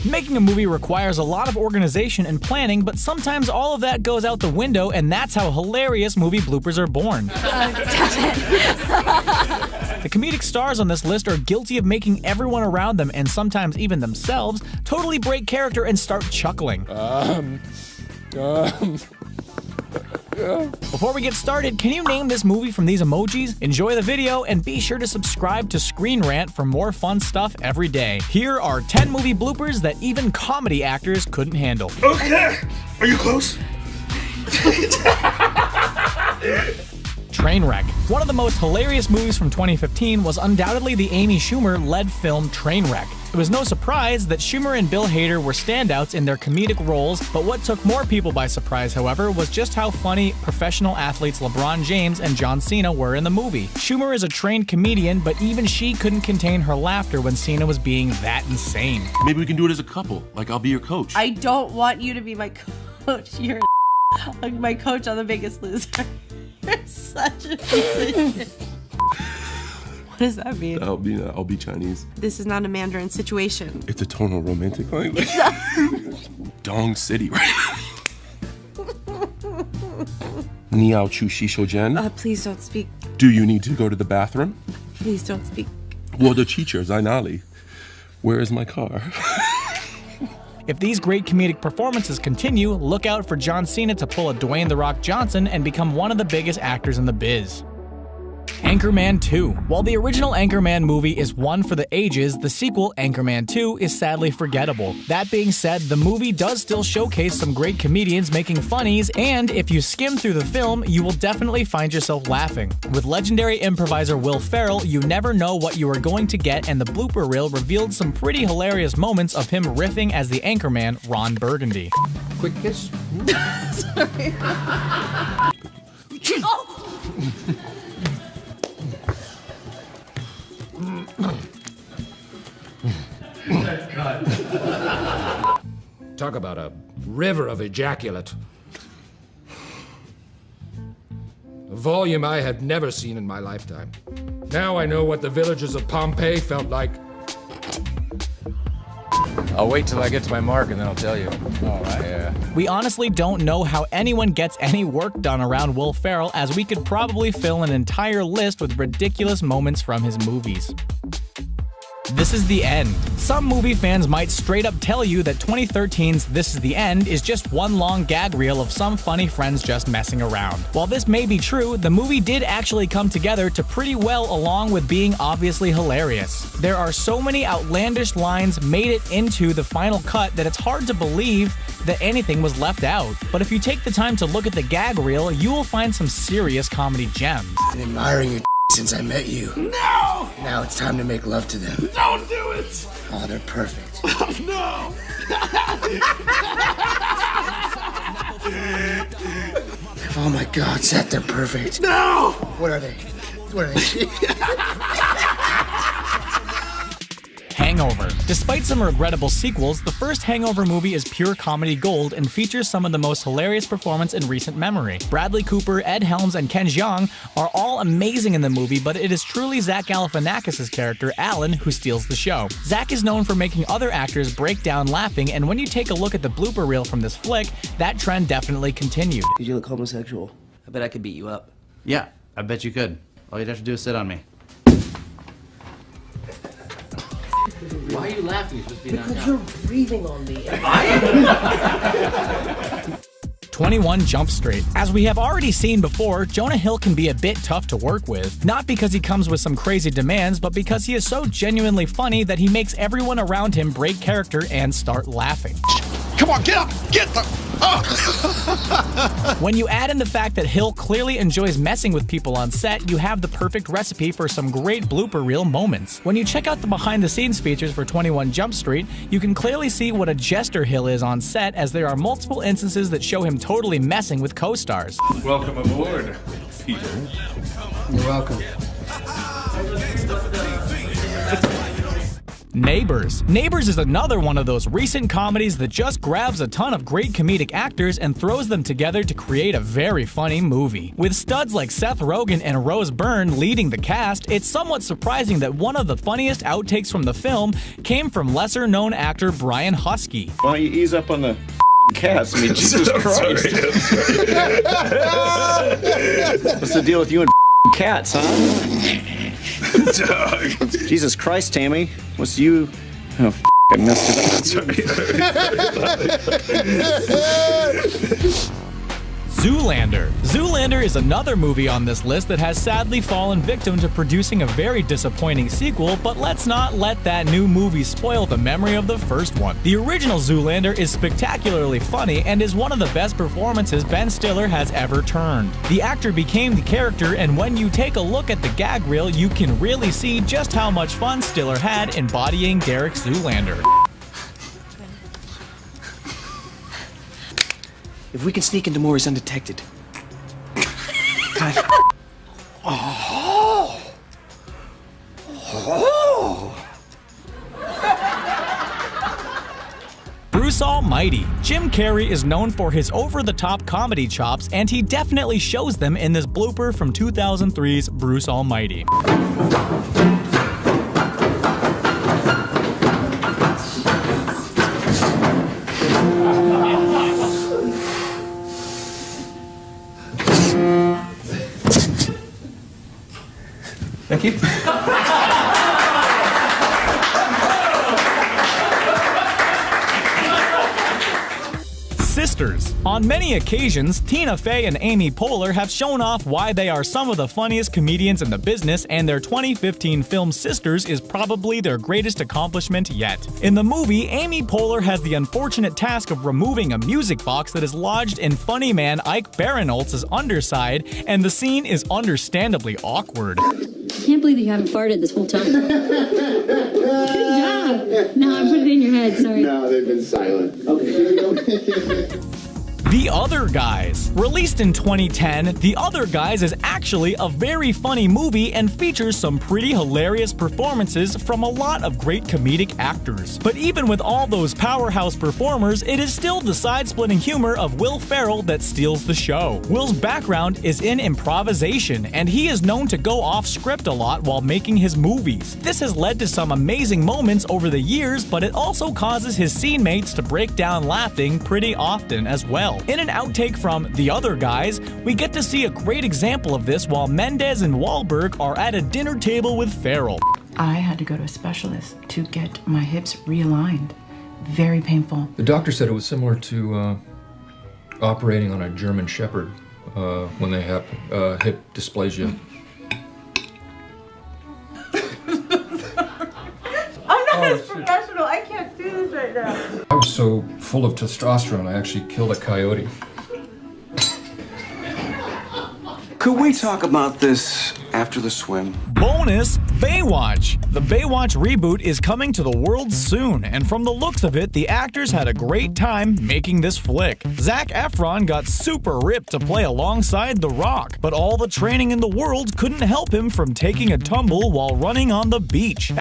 Making a movie requires a lot of organization and planning, but sometimes all of that goes out the window, and that's how hilarious movie bloopers are born. The comedic stars on this list are guilty of making everyone around them, and sometimes even themselves, totally break character and start chuckling. Before we get started, can you name this movie from these emojis? Enjoy the video and be sure to subscribe to Screen Rant for more fun stuff every day. Here are 10 movie bloopers that even comedy actors couldn't handle. Okay, are you close? Trainwreck. One of the most hilarious movies from 2015 was undoubtedly the Amy Schumer-led film Trainwreck. It was no surprise that Schumer and Bill Hader were standouts in their comedic roles, but what took more people by surprise, however, was just how funny professional athletes LeBron James and John Cena were in the movie. Schumer is a trained comedian, but even she couldn't contain her laughter when Cena was being that insane. Maybe we can do it as a couple, like I'll be your coach. I don't want you to be my coach. You're like my coach on The Biggest Loser. You're such a piece of shit. What does that mean? I'll be Chinese. This is not a Mandarin situation. It's a tonal romantic language. Dong City, right? Niao Chu Shisho Jen. Please don't speak. Do you need to go to the bathroom? Please don't speak. 我的teacher, Zainali. Where is my car? If these great comedic performances continue, look out for John Cena to pull a Dwayne "The Rock" Johnson and become one of the biggest actors in the biz. Anchorman 2. While the original Anchorman movie is one for the ages, the sequel, Anchorman 2, is sadly forgettable. That being said, the movie does still showcase some great comedians making funnies, and if you skim through the film, you will definitely find yourself laughing. With legendary improviser Will Ferrell, you never know what you are going to get, and the blooper reel revealed some pretty hilarious moments of him riffing as the Anchorman, Ron Burgundy. Quick kiss. Sorry. Talk about a river of ejaculate. A volume I had never seen in my lifetime. Now I know what the villagers of Pompeii felt like. I'll wait till I get to my mark and then I'll tell you. All right, yeah. We honestly don't know how anyone gets any work done around Will Ferrell, as we could probably fill an entire list with ridiculous moments from his movies. This Is the End. Some movie fans might straight up tell you that 2013's This Is the End is just one long gag reel of some funny friends just messing around. While this may be true, the movie did actually come together to pretty well, along with being obviously hilarious. There are so many outlandish lines made it into the final cut that it's hard to believe that anything was left out. But if you take the time to look at the gag reel, you will find some serious comedy gems. Been admiring your since I met you. No! Now it's time to make love to them. Don't do it! Oh, they're perfect. No! Oh my God, Seth, they're perfect. No! What are they? What are they? Hangover. Despite some regrettable sequels, the first Hangover movie is pure comedy gold and features some of the most hilarious performance in recent memory. Bradley Cooper, Ed Helms, and Ken Jeong are all amazing in the movie, but it is truly Zach Galifianakis' character, Alan, who steals the show. Zach is known for making other actors break down laughing, and when you take a look at the blooper reel from this flick, that trend definitely continued. Did you look homosexual? I bet I could beat you up. Yeah, I bet you could. All you'd have to do is sit on me. Why are you laughing? You're supposed to be knocked out. Because you're breathing on me. 21 Jump Street. As we have already seen before, Jonah Hill can be a bit tough to work with. Not because he comes with some crazy demands, but because he is so genuinely funny that he makes everyone around him break character and start laughing. Come on, get up! Get the... When you add in the fact that Hill clearly enjoys messing with people on set, you have the perfect recipe for some great blooper reel moments. When you check out the behind-the-scenes features for 21 Jump Street, you can clearly see what a jester Hill is on set, as there are multiple instances that show him totally messing with co-stars. Welcome aboard, Peter. You're welcome. Neighbors. Neighbors is another one of those recent comedies that just grabs a ton of great comedic actors and throws them together to create a very funny movie. With studs like Seth Rogen and Rose Byrne leading the cast, it's somewhat surprising that one of the funniest outtakes from the film came from lesser-known actor Brian Husky. Why don't you ease up on the cats? I mean, Jesus Christ. What's the deal with you and cats, huh? Jesus Christ, Tammy. What's you? Oh, I messed it up. Zoolander. Zoolander is another movie on this list that has sadly fallen victim to producing a very disappointing sequel, but let's not let that new movie spoil the memory of the first one. The original Zoolander is spectacularly funny and is one of the best performances Ben Stiller has ever turned. The actor became the character, and when you take a look at the gag reel, you can really see just how much fun Stiller had embodying Derek Zoolander. If we can sneak into Maury's undetected. God. Oh. Oh. Bruce Almighty. Jim Carrey is known for his over-the-top comedy chops, and he definitely shows them in this blooper from 2003's Bruce Almighty. Thank you. Sisters. On many occasions, Tina Fey and Amy Poehler have shown off why they are some of the funniest comedians in the business, and their 2015 film Sisters is probably their greatest accomplishment yet. In the movie, Amy Poehler has the unfortunate task of removing a music box that is lodged in funny man Ike Barinholtz's underside, and the scene is understandably awkward. I can't believe you haven't farted this whole time. Good job. No, I put it in your head, sorry. No, they've been silent. Okay, here we go. The Other Guys. Released in 2010, The Other Guys is actually a very funny movie and features some pretty hilarious performances from a lot of great comedic actors. But even with all those powerhouse performers, it is still the side-splitting humor of Will Ferrell that steals the show. Will's background is in improvisation, and he is known to go off script a lot while making his movies. This has led to some amazing moments over the years, but it also causes his scene mates to break down laughing pretty often as well. In an outtake from The Other Guys, we get to see a great example of this while Mendes and Wahlberg are at a dinner table with Ferrell. I had to go to a specialist to get my hips realigned. Very painful. The doctor said it was similar to operating on a German Shepherd when they have hip dysplasia. I'm not as professional. I can't do this right now. I was so full of testosterone, I actually killed a coyote. Could we talk about this after the swim? Bonus, Baywatch. The Baywatch reboot is coming to the world soon, and from the looks of it, the actors had a great time making this flick. Zac Efron got super ripped to play alongside The Rock, but all the training in the world couldn't help him from taking a tumble while running on the beach.